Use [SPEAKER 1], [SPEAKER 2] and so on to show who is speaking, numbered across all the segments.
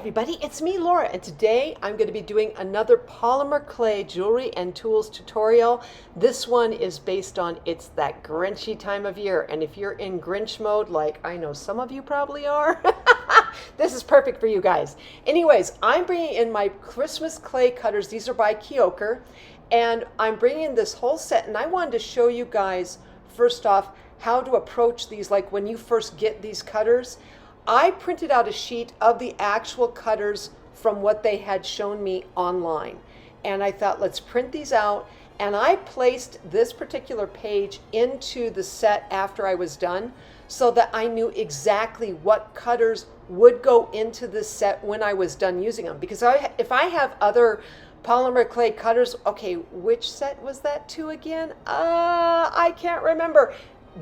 [SPEAKER 1] everybody, it's me Laura, and today I'm going to be doing another polymer clay jewelry and tools tutorial. This one is based on it's that Grinchy time of year, and if you're in Grinch mode like I know some of you probably are, this is perfect for you guys. Anyways, I'm bringing in my Christmas clay cutters. These are by Keoker, and I'm bringing in this whole set, and I wanted to show you guys first off how to approach these. Like when you first get these cutters, I printed out a sheet of the actual cutters from what they had shown me online. And I thought, let's print these out. And I placed this particular page into the set after I was done so that I knew exactly what cutters would go into this set when I was done using them. Because if I have other polymer clay cutters, okay, which set was that to again? I can't remember.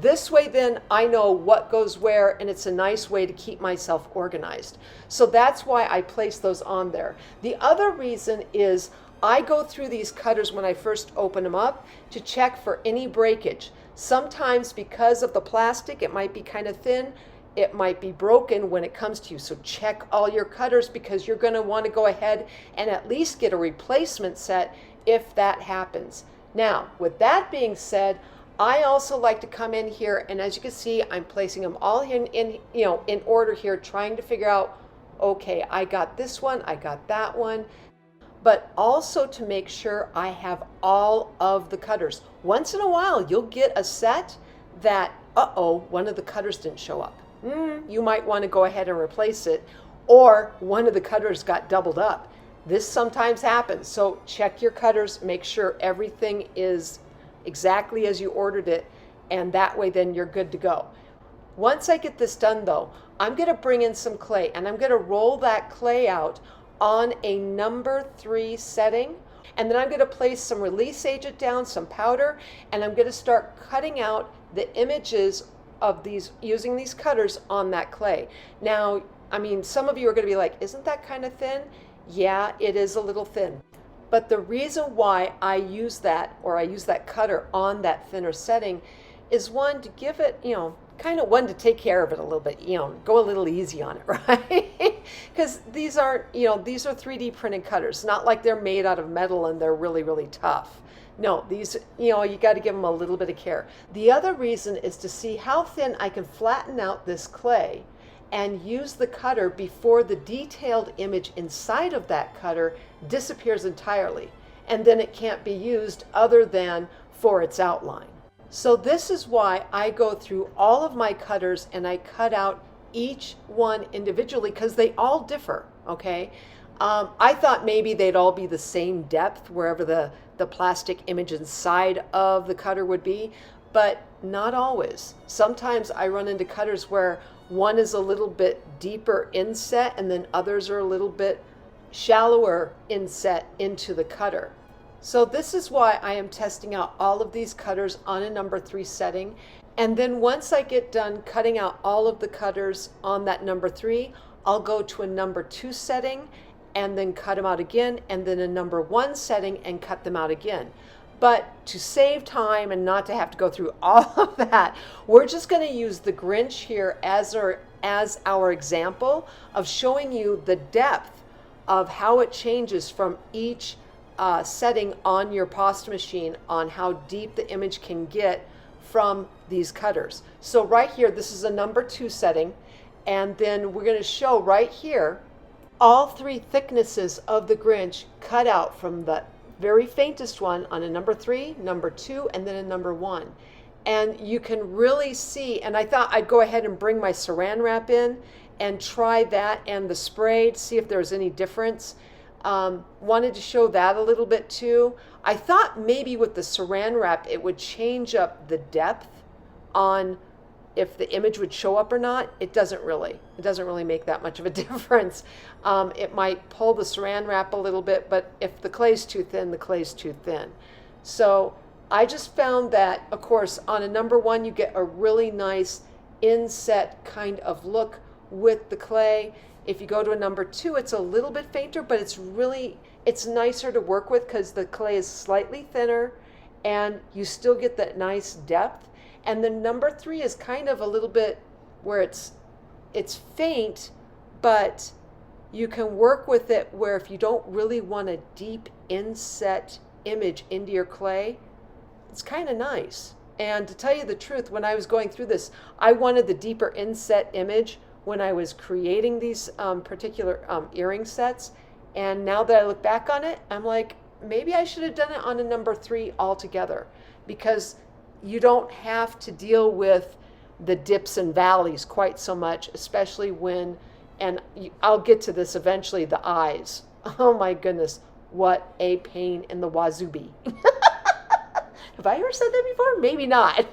[SPEAKER 1] This way then I know what goes where, and it's a nice way to keep myself organized. So that's why I place those on there. The other reason is I go through these cutters when I first open them up to check for any breakage. Sometimes because of the plastic, it might be kind of thin, it might be broken when it comes to you. So check all your cutters because you're going to want to go ahead and at least get a replacement set if that happens. Now, with that being said, I also like to come in here, and as you can see, I'm placing them all in order here, trying to figure out, okay, I got this one, I got that one, but also to make sure I have all of the cutters. Once in a while, you'll get a set that, one of the cutters didn't show up. You might want to go ahead and replace it, or one of the cutters got doubled up. This sometimes happens, so check your cutters, make sure everything is exactly as you ordered it, and that way then you're good to go. Once I get this done though, I'm going to bring in some clay, and I'm going to roll that clay out on a number 3 setting, and then I'm going to place some release agent down, some powder, and I'm going to start cutting out the images of these using these cutters on that clay. Now, I mean, some of you are going to be like, isn't that kind of thin? Yeah, it is a little thin. But the reason why I use that, or I use that cutter on that thinner setting, is one, to give it, kind of one, to take care of it a little bit, go a little easy on it, right? Because these aren't, these are 3D printed cutters, not like they're made out of metal and they're really, really tough. No, these, you got to give them a little bit of care. The other reason is to see how thin I can flatten out this clay and use the cutter before the detailed image inside of that cutter disappears entirely, and then it can't be used other than for its outline. So this is why I go through all of my cutters and I cut out each one individually, because they all differ, okay? I thought maybe they'd all be the same depth wherever the plastic image inside of the cutter would be, but not always. Sometimes I run into cutters where one is a little bit deeper inset and then others are a little bit shallower inset into the cutter. So this is why I am testing out all of these cutters on a number 3 setting. And then once I get done cutting out all of the cutters on that number 3, I'll go to a number 2 setting and then cut them out again, and then a number 1 setting and cut them out again. But to save time and not to have to go through all of that, we're just going to use the Grinch here as our example of showing you the depth of how it changes from each setting on your pasta machine, on how deep the image can get from these cutters. So right here, this is a number 2 setting, and then we're going to show right here all 3 thicknesses of the Grinch cut out from the very faintest one on a number 3, number 2, and then a number 1. And you can really see, and I thought I'd go ahead and bring my saran wrap in and try that and the spray to see if there's any difference. Wanted to show that a little bit too. I thought maybe with the saran wrap it would change up the depth on if the image would show up or not. It doesn't really make that much of a difference. It might pull the saran wrap a little bit, but if the clay's too thin, the clay's too thin. So I just found that, of course, on a number 1 you get a really nice inset kind of look with the clay. If you go to a number 2, it's a little bit fainter, but it's nicer to work with because the clay is slightly thinner and you still get that nice depth. And the number 3 is kind of a little bit where it's faint, but you can work with it where if you don't really want a deep inset image into your clay, it's kind of nice. And to tell you the truth, when I was going through this, I wanted the deeper inset image when I was creating these particular earring sets. And now that I look back on it, I'm like, maybe I should have done it on a number 3 altogether, because you don't have to deal with the dips and valleys quite so much, especially when, and I'll get to this eventually, the eyes. Oh my goodness, what a pain in the wazubi. Have I ever said that before? Maybe not.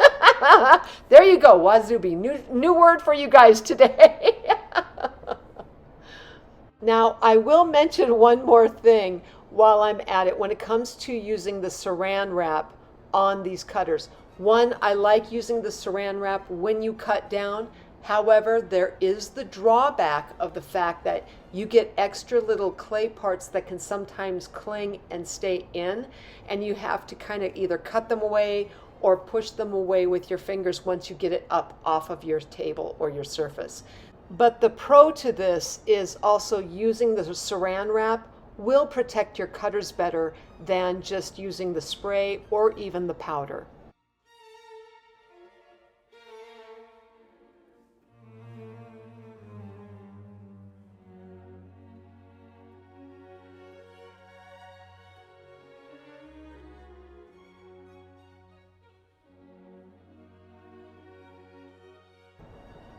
[SPEAKER 1] There you go, wazubi. New word for you guys today. Now, I will mention one more thing while I'm at it when it comes to using the saran wrap on these cutters. One, I like using the saran wrap when you cut down. However, there is the drawback of the fact that you get extra little clay parts that can sometimes cling and stay in, and you have to kind of either cut them away or push them away with your fingers once you get it up off of your table or your surface. But the pro to this is also using the saran wrap will protect your cutters better than just using the spray or even the powder.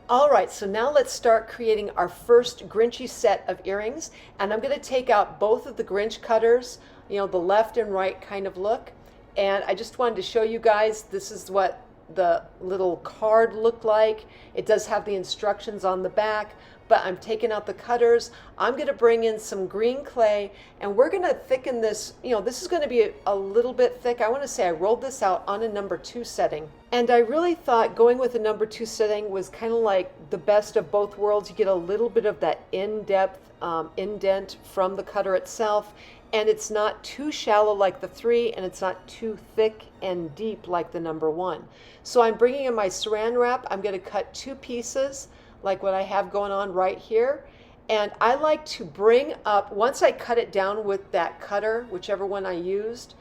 [SPEAKER 1] All right, so now let's start creating our first Grinchy set of earrings. And I'm going to take out both of the Grinch cutters, the left and right kind of look. And I just wanted to show you guys, this is what the little card looked like. It does have the instructions on the back, but I'm taking out the cutters. I'm going to bring in some green clay, and we're going to thicken this. This is going to be a little bit thick. I want to say I rolled this out on a number 2 setting. And I really thought going with a number 2 setting was kind of like the best of both worlds. You get a little bit of that in-depth indent from the cutter itself, and it's not too shallow like the 3, and it's not too thick and deep like the number 1. So I'm bringing in my saran wrap. I'm going to cut 2 pieces like what I have going on right here. And I like to bring up, once I cut it down with that cutter, whichever one I used,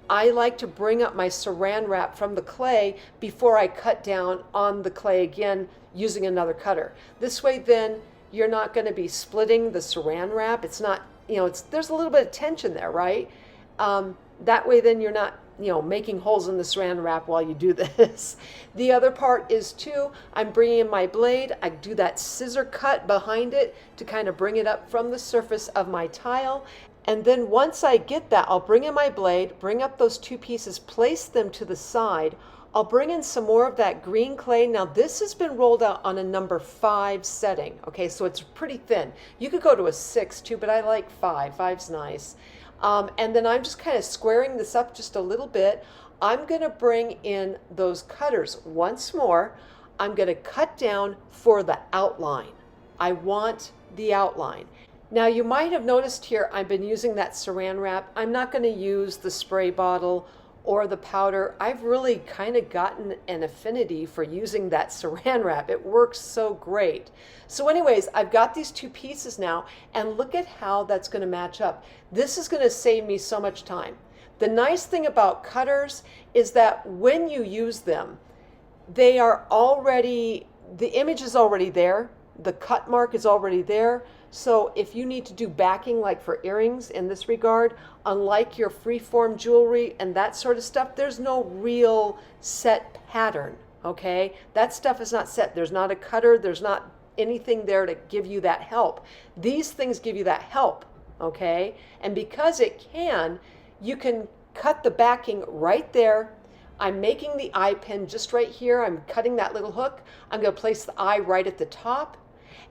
[SPEAKER 1] I like to bring up my saran wrap from the clay before I cut down on the clay again using another cutter. This way then you're not going to be splitting the saran wrap. It's not, there's a little bit of tension there, right? That way then you're not, making holes in the saran wrap while you do this. The other part is too, I'm bringing in my blade. I do that scissor cut behind it to kind of bring it up from the surface of my tile. And then once I get that, I'll bring in my blade, bring up those 2 pieces, place them to the side. I'll bring in some more of that green clay. Now this has been rolled out on a number 5 setting. Okay, so it's pretty thin. You could go to a 6 too, but I like 5. 5's nice. And then I'm just kind of squaring this up just a little bit. I'm going to bring in those cutters once more. I'm going to cut down for the outline. I want the outline. Now you might have noticed here I've been using that saran wrap. I'm not going to use the spray bottle or the powder. I've really kind of gotten an affinity for using that saran wrap. It works so great. So anyways, I've got these 2 pieces now, and look at how that's going to match up. This is going to save me so much time. The nice thing about cutters is that when you use them, they are already, the image is already there, the cut mark is already there. So if you need to do backing like for earrings in this regard, unlike your freeform jewelry and that sort of stuff, there's no real set pattern, okay? That stuff is not set. There's not a cutter. There's not anything there to give you that help. These things give you that help, okay? And because it can, you can cut the backing right there. I'm making the eye pin just right here. I'm cutting that little hook. I'm going to place the eye right at the top.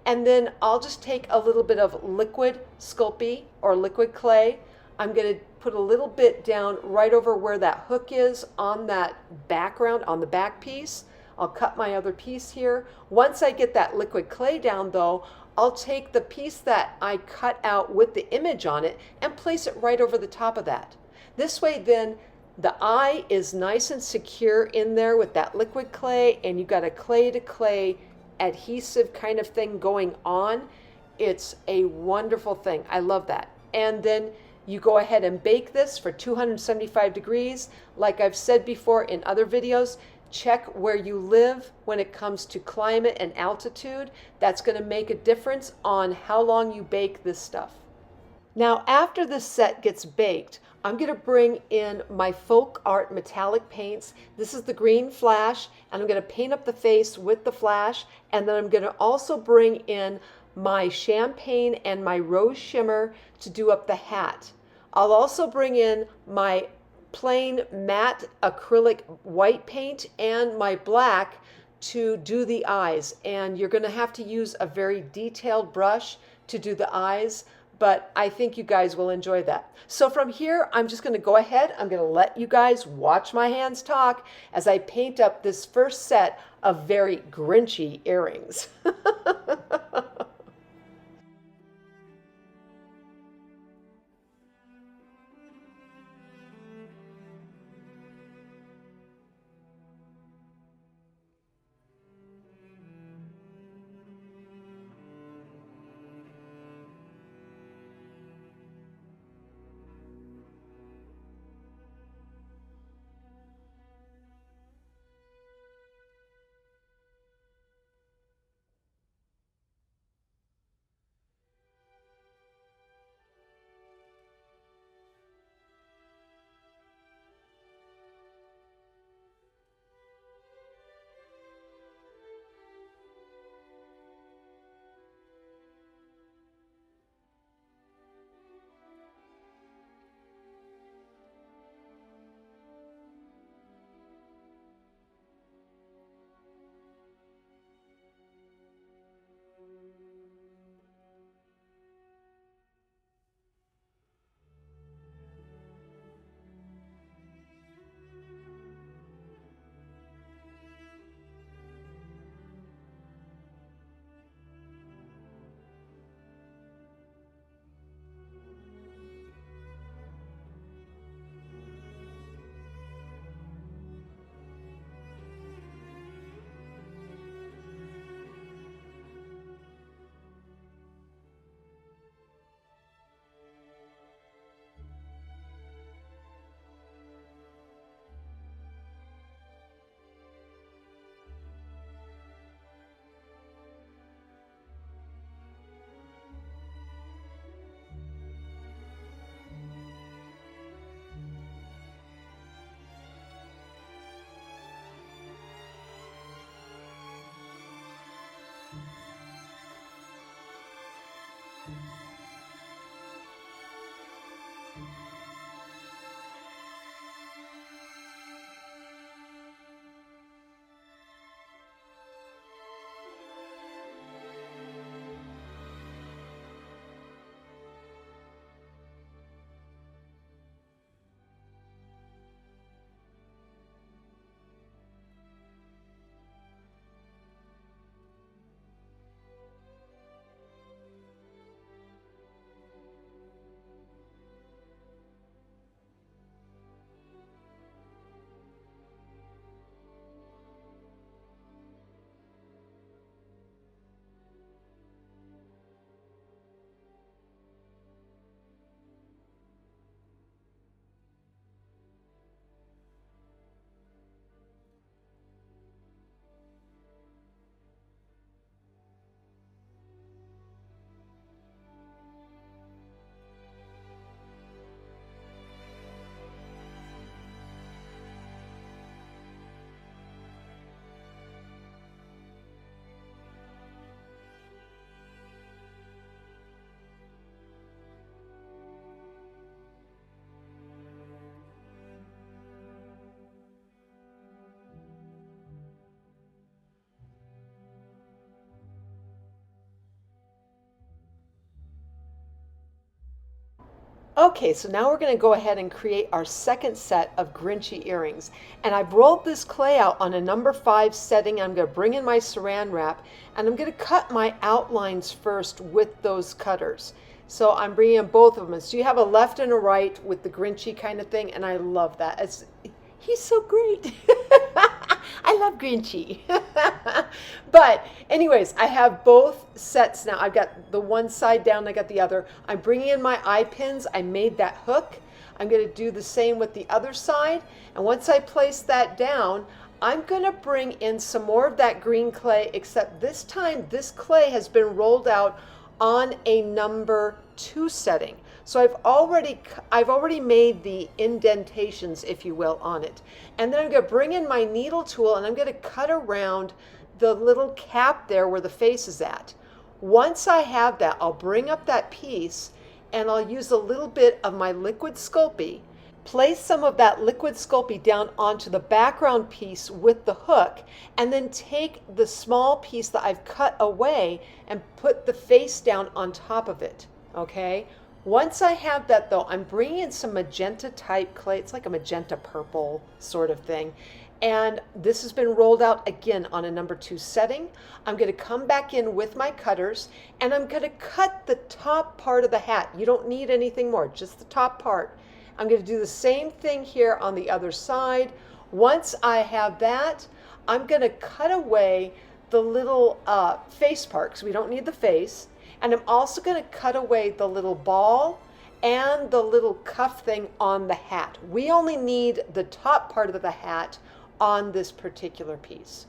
[SPEAKER 1] And then I'll just take a little bit of liquid Sculpey or liquid clay. I'm going to put a little bit down right over where that hook is on that background, on the back piece. I'll cut my other piece here. Once I get that liquid clay down though, I'll take the piece that I cut out with the image on it and place it right over the top of that. This way then the eye is nice and secure in there with that liquid clay, and you've got a clay to clay adhesive kind of thing going on, It's a wonderful thing. I love that. And then you go ahead and bake this for 275 degrees. Like I've said before in other videos, check where you live when it comes to climate and altitude. That's going to make a difference on how long you bake this stuff. Now, after this set gets baked, I'm going to bring in my folk art metallic paints. This is the green flash, and I'm going to paint up the face with the flash, and then I'm going to also bring in my champagne and my rose shimmer to do up the hat. I'll also bring in my plain matte acrylic white paint and my black to do the eyes. And you're going to have to use a very detailed brush to do the eyes, but I think you guys will enjoy that. So from here, I'm just going to go ahead. I'm going to let you guys watch my hands talk as I paint up this first set of very Grinchy earrings. Okay, so now we're going to go ahead and create our second set of Grinchy earrings. And I've rolled this clay out on a number 5 setting. I'm going to bring in my saran wrap and I'm going to cut my outlines first with those cutters. So I'm bringing in both of them. So you have a left and a right with the Grinchy kind of thing, and I love that. He's so great. I love Grinchy. But anyways, I have both sets now. I've got the one side down, I got the other. I'm bringing in my eye pins. I made that hook. I'm going to do the same with the other side. And once I place that down, I'm going to bring in some more of that green clay, except this time this clay has been rolled out on a number 2 setting. So I've already made the indentations, if you will, on it. And then I'm going to bring in my needle tool and I'm going to cut around the little cap there where the face is at. Once I have that, I'll bring up that piece and I'll use a little bit of my liquid Sculpey. Place some of that liquid Sculpey down onto the background piece with the hook, and then take the small piece that I've cut away and put the face down on top of it, okay? Once I have that though, I'm bringing in some magenta type clay. It's like a magenta purple sort of thing. And this has been rolled out again on a number 2 setting. I'm going to come back in with my cutters and I'm going to cut the top part of the hat. You don't need anything more, just the top part. I'm going to do the same thing here on the other side. Once I have that, I'm going to cut away the little face part because we don't need the face. And I'm also going to cut away the little ball and the little cuff thing on the hat. We only need the top part of the hat on this particular piece.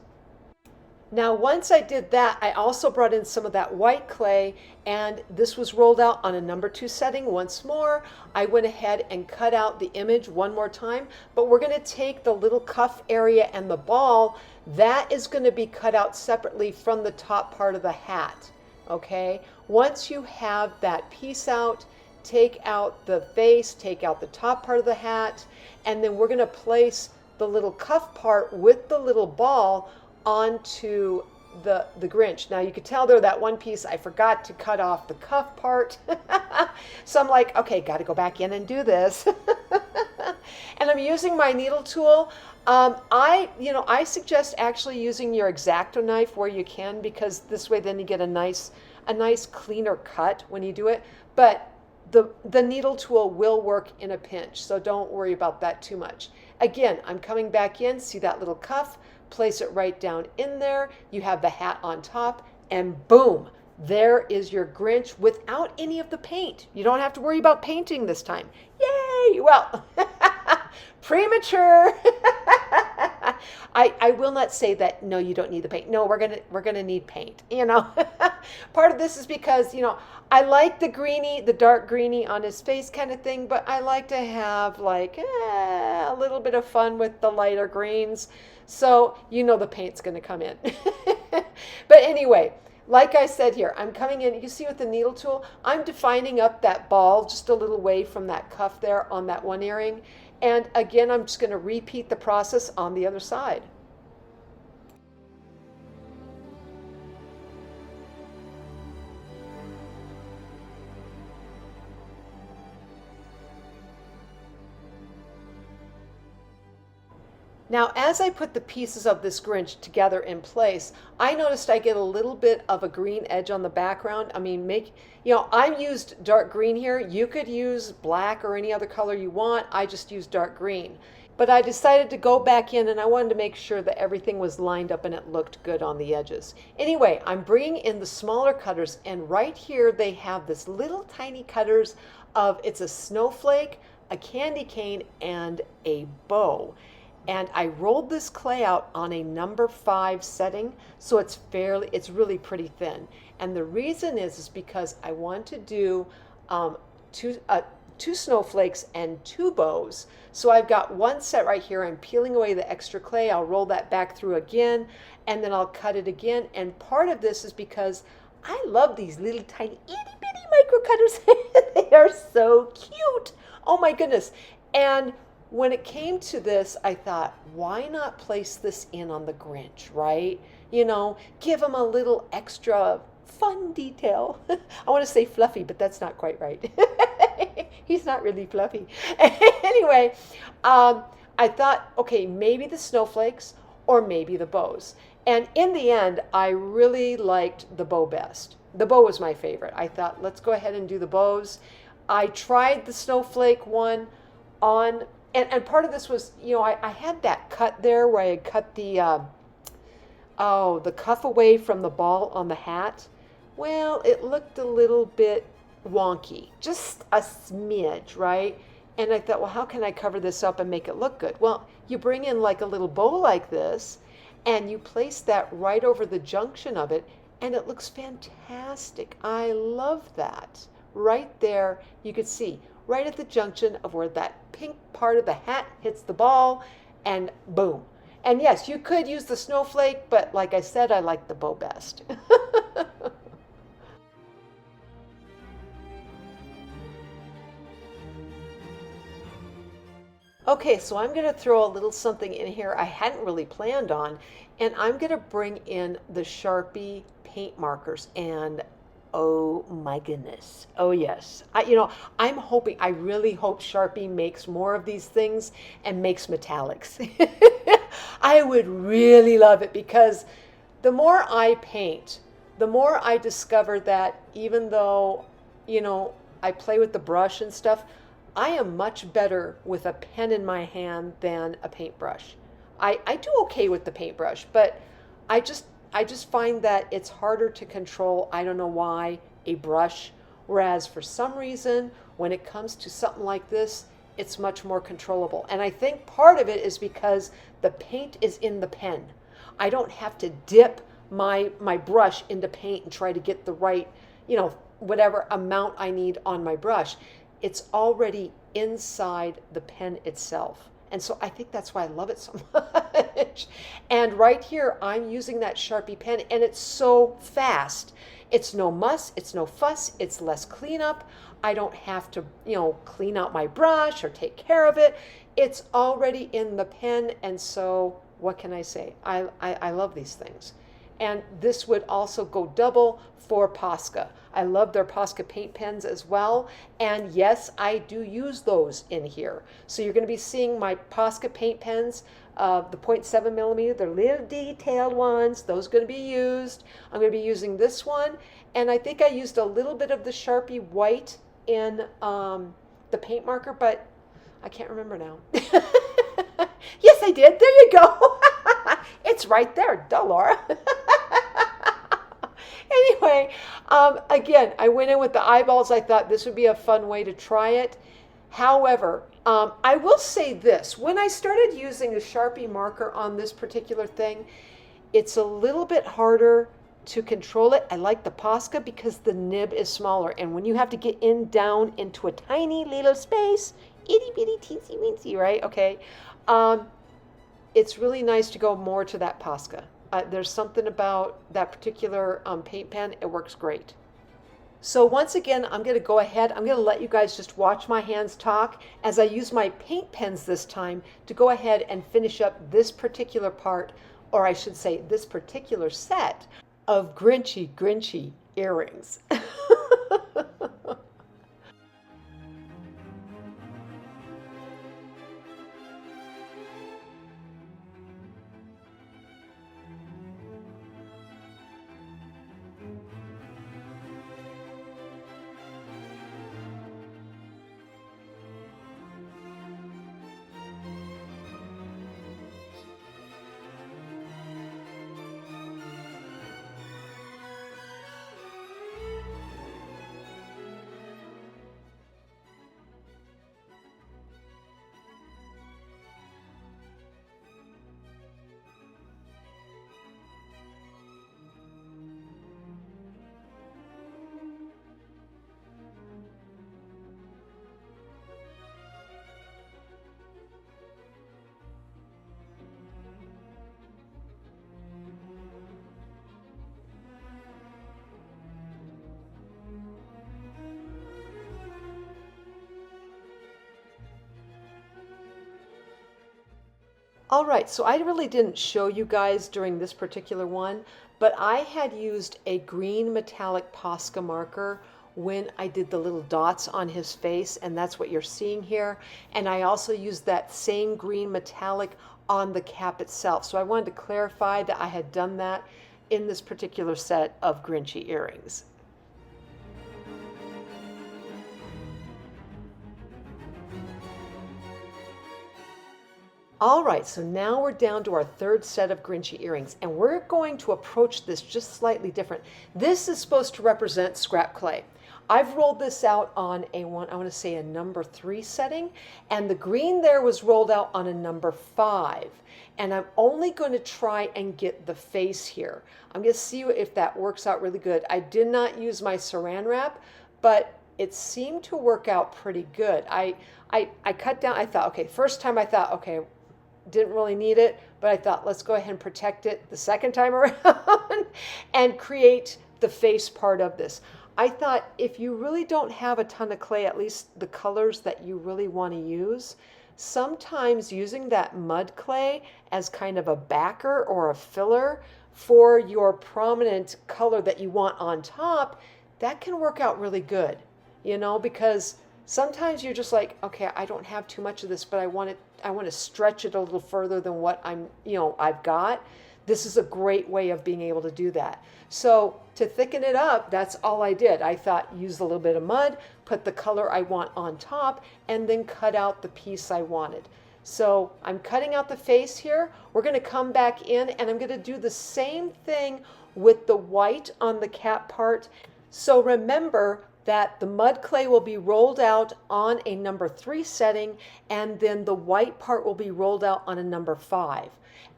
[SPEAKER 1] Now, once I did that, I also brought in some of that white clay, and this was rolled out on a number 2 setting once more. I went ahead and cut out the image one more time, but we're going to take the little cuff area and the ball. That is going to be cut out separately from the top part of the hat, okay? Once you have that piece out, take out the face, take out the top part of the hat, and then we're going to place the little cuff part with the little ball onto the Grinch. Now you could tell there that one piece I forgot to cut off the cuff part. So I'm like, okay, got to go back in and do this. And I'm using my needle tool. I suggest actually using your Exacto knife where you can, because this way then you get a nice cleaner cut when you do it. But the needle tool will work in a pinch, so don't worry about that too much. Again, I'm coming back in, see that little cuff, place it right down in there. You have the hat on top, and boom, there is your Grinch without any of the paint. You don't have to worry about painting this time. Yay! Well, premature. I will not say that, no, you don't need the paint. No, we're gonna need paint, you know. Part of this is because, you know, I like the dark greeny on his face kind of thing, but I like to have like a little bit of fun with the lighter greens. So, you know, the paint's gonna come in. But anyway, like I said here, I'm coming in, you see with the needle tool, I'm defining up that ball just a little way from that cuff there on that one earring. And again, I'm just going to repeat the process on the other side. Now, as I put the pieces of this Grinch together in place, I noticed I get a little bit of a green edge on the background. I mean, I used dark green here. You could use black or any other color you want. I just used dark green. But I decided to go back in and I wanted to make sure that everything was lined up and it looked good on the edges. Anyway, I'm bringing in the smaller cutters, and right here they have this little tiny cutters it's a snowflake, a candy cane, and a bow. And I rolled this clay out on a number 5 setting, so it's really pretty thin. And the reason is because I want to do two snowflakes and 2 bows. So I've got one set right here. I'm peeling away the extra clay. I'll roll that back through again, and then I'll cut it again. And part of this is because I love these little tiny itty bitty micro cutters. They are so cute. Oh my goodness. And when it came to this, I thought, why not place this in on the Grinch, right? You know, give him a little extra fun detail. I want to say fluffy, but that's not quite right. He's not really fluffy. Anyway, I thought, okay, maybe the snowflakes or maybe the bows. And in the end, I really liked the bow best. The bow was my favorite. I thought, let's go ahead and do the bows. I tried the snowflake one on. And part of this was, I had that cut there where I had cut the cuff away from the ball on the hat. Well, it looked a little bit wonky, just a smidge, right? And I thought, well, how can I cover this up and make it look good? Well, you bring in like a little bow like this, and you place that right over the junction of it, and it looks fantastic. I love that. Right there, you could see right at the junction of where that pink part of the hat hits the ball, and boom. And yes, you could use the snowflake, but like I said, I like the bow best. Okay, so I'm going to throw a little something in here I hadn't really planned on, and I'm going to bring in the Sharpie paint markers. And oh my goodness, oh yes, I'm hoping, I really hope Sharpie makes more of these things and makes metallics. I would really love it, because the more I paint, the more I discover that even though, I play with the brush and stuff, I am much better with a pen in my hand than a paintbrush. I do okay with the paintbrush, but I just I just find that it's harder to control, I don't know why, a brush. Whereas for some reason, when it comes to something like this, it's much more controllable. And I think part of it is because the paint is in the pen. I don't have to dip my brush into paint and try to get the right, whatever amount I need on my brush. It's already inside the pen itself. And so I think that's why I love it so much. And right here, I'm using that Sharpie pen, and it's so fast. It's no muss, it's no fuss, it's less cleanup. I don't have to, clean out my brush or take care of it. It's already in the pen, and so what can I say? I love these things. And this would also go double for Posca. I love their Posca paint pens as well. And yes, I do use those in here. So you're going to be seeing my Posca paint pens, the 0.7 millimeter, the little detailed ones. Those are going to be used. I'm going to be using this one. And I think I used a little bit of the Sharpie white in the paint marker, but I can't remember now. Yes, I did. There you go. It's right there. Duh, Laura. Anyway, again, I went in with the eyeballs. I thought this would be a fun way to try it. However, I will say this. When I started using a Sharpie marker on this particular thing, it's a little bit harder to control it. I like the Posca because the nib is smaller. And when you have to get down into a tiny little space, itty bitty teensy weensy, right? Okay. It's really nice to go more to that Posca. There's something about that particular paint pen. It works great. So once again, I'm going to go ahead. I'm going to let you guys just watch my hands talk as I use my paint pens this time to go ahead and finish up this particular part, or I should say this particular set of Grinchy earrings. All right, so I really didn't show you guys during this particular one, but I had used a green metallic Posca marker when I did the little dots on his face, and that's what you're seeing here. And I also used that same green metallic on the cap itself. So I wanted to clarify that I had done that in this particular set of Grinchy earrings. All right, so now we're down to our third set of Grinchy earrings, and we're going to approach this just slightly different. This is supposed to represent scrap clay. I've rolled this out on I want to say a number 3 setting, and the green there was rolled out on a number 5. And I'm only going to try and get the face here. I'm going to see if that works out really good. I did not use my saran wrap, but it seemed to work out pretty good. I cut down, I thought, okay, first time I thought, okay, didn't really need it, but I thought, let's go ahead and protect it the second time around and create the face part of this. I thought if you really don't have a ton of clay, at least the colors that you really want to use, sometimes using that mud clay as kind of a backer or a filler for your prominent color that you want on top, that can work out really good, you know, because sometimes you're just like, okay, I don't have too much of this, but I want to stretch it a little further than what I've got. This is a great way of being able to do that. So to thicken it up, that's all I did. I thought use a little bit of mud, put the color I want on top, and then cut out the piece I wanted. So I'm cutting out the face here. We're going to come back in and I'm going to do the same thing with the white on the cap part. So remember that the mud clay will be rolled out on a number 3 setting, and then the white part will be rolled out on a number 5.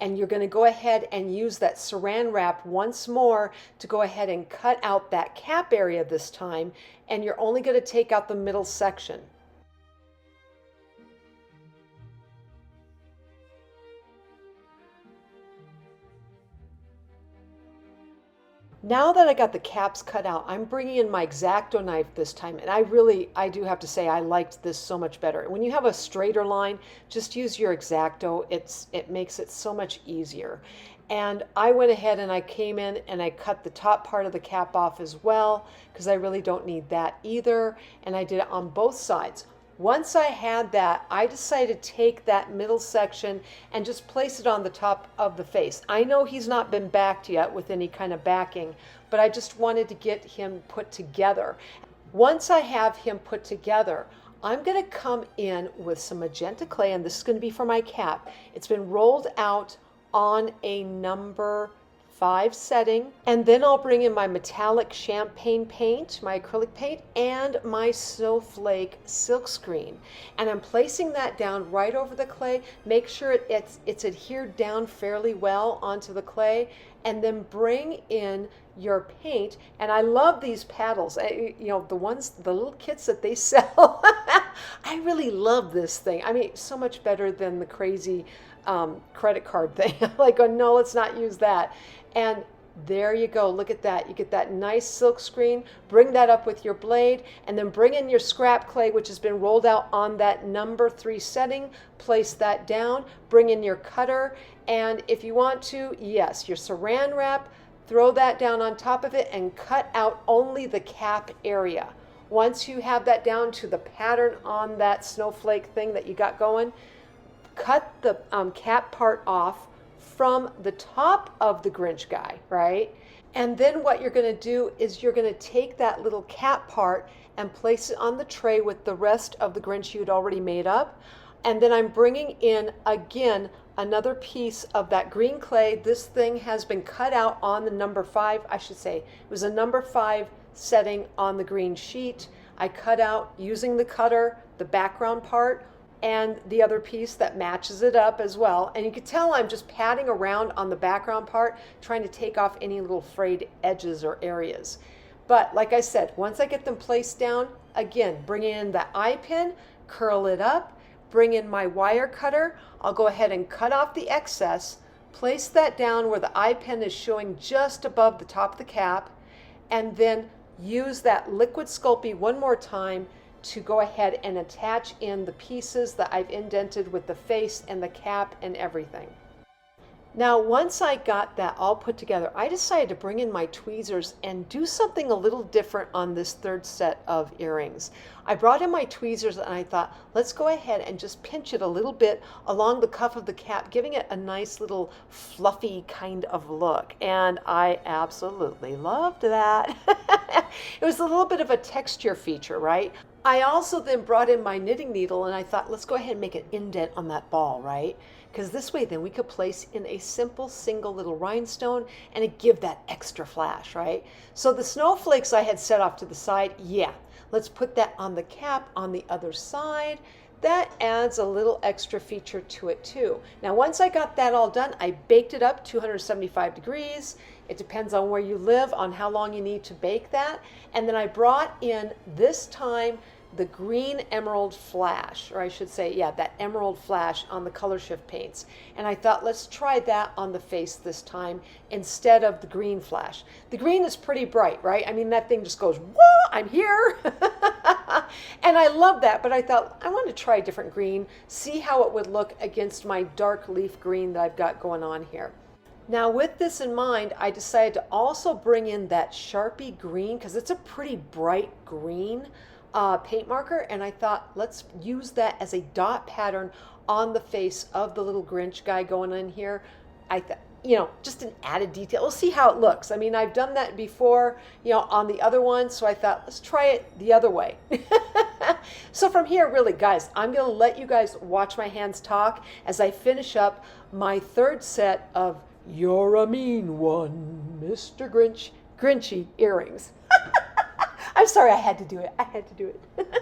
[SPEAKER 1] And you're going to go ahead and use that saran wrap once more to go ahead and cut out that cap area this time, and you're only going to take out the middle section. Now that I got the caps cut out, I'm bringing in my Exacto knife this time, and I do have to say I liked this so much better. When you have a straighter line, just use your Exacto. It makes it so much easier. And I went ahead and I came in and I cut the top part of the cap off as well, because I really don't need that either. And I did it on both sides. Once I had that, I decided to take that middle section and just place it on the top of the face. I know he's not been backed yet with any kind of backing, but I just wanted to get him put together. Once I have him put together, I'm going to come in with some magenta clay, and this is going to be for my cap. It's been rolled out on a number 5 setting, and then I'll bring in my metallic champagne paint, my acrylic paint, and my snowflake silkscreen, and I'm placing that down right over the clay. Make sure it's adhered down fairly well onto the clay, and then bring in your paint. And I love these paddles, the little kits that they sell. I really love this thing. I mean, so much better than the crazy credit card thing. Like, oh no, let's not use that. And there you go. Look at that. You get that nice silk screen. Bring that up with your blade, and then bring in your scrap clay, which has been rolled out on that number 3 setting. Place that down. Bring in your cutter, and if you want to, yes, your saran wrap, throw that down on top of it and cut out only the cap area. Once you have that down to the pattern on that snowflake thing that you got going, cut the cap part off from the top of the Grinch guy, right? And then what you're going to do is you're going to take that little cap part and place it on the tray with the rest of the Grinch you'd already made up. And then I'm bringing in, again, another piece of that green clay. This thing has been cut out on the number 5, I should say. It was a number 5 setting on the green sheet. I cut out, using the cutter, the background part, and the other piece that matches it up as well. And you can tell I'm just patting around on the background part, trying to take off any little frayed edges or areas. But like I said, once I get them placed down, again, bring in the eye pin, curl it up, bring in my wire cutter. I'll go ahead and cut off the excess, place that down where the eye pin is showing just above the top of the cap, and then use that liquid Sculpey one more time to go ahead and attach in the pieces that I've indented with the face and the cap and everything. Now, once I got that all put together, I decided to bring in my tweezers and do something a little different on this third set of earrings. I brought in my tweezers and I thought, let's go ahead and just pinch it a little bit along the cuff of the cap, giving it a nice little fluffy kind of look. And I absolutely loved that. It was a little bit of a texture feature, right? I also then brought in my knitting needle and I thought, let's go ahead and make an indent on that ball, right? Because this way then we could place in a simple single little rhinestone and it give that extra flash, right? So the snowflakes I had set off to the side, yeah, let's put that on the cap on the other side. That adds a little extra feature to it too. Now once I got that all done, I baked it up 275 degrees. It depends on where you live, on how long you need to bake that. And then I brought in this time the green emerald flash, or I should say, yeah, that emerald flash on the color shift paints. And I thought, let's try that on the face this time instead of the green flash. The green is pretty bright, right? I mean, that thing just goes, whoa, I'm here. And I love that, but I thought, I want to try a different green, see how it would look against my dark leaf green that I've got going on here. Now with this in mind, I decided to also bring in that Sharpie green because it's a pretty bright green paint marker, and I thought let's use that as a dot pattern on the face of the little Grinch guy going in here. I thought, just an added detail. We'll see how it looks. I mean, I've done that before, on the other one, so I thought let's try it the other way. So from here, really, guys, I'm going to let you guys watch my hands talk as I finish up my third set of "You're a Mean One, Mr. Grinch" Grinchy earrings. I'm sorry, I had to do it. I had to do it.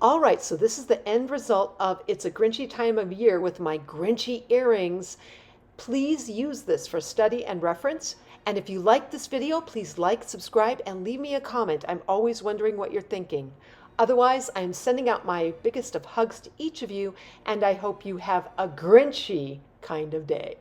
[SPEAKER 1] All right, so this is the end result of It's a Grinchy Time of Year with my Grinchy earrings. Please use this for study and reference. And if you like this video, please like, subscribe, and leave me a comment. I'm always wondering what you're thinking. Otherwise, I'm sending out my biggest of hugs to each of you, and I hope you have a Grinchy kind of day.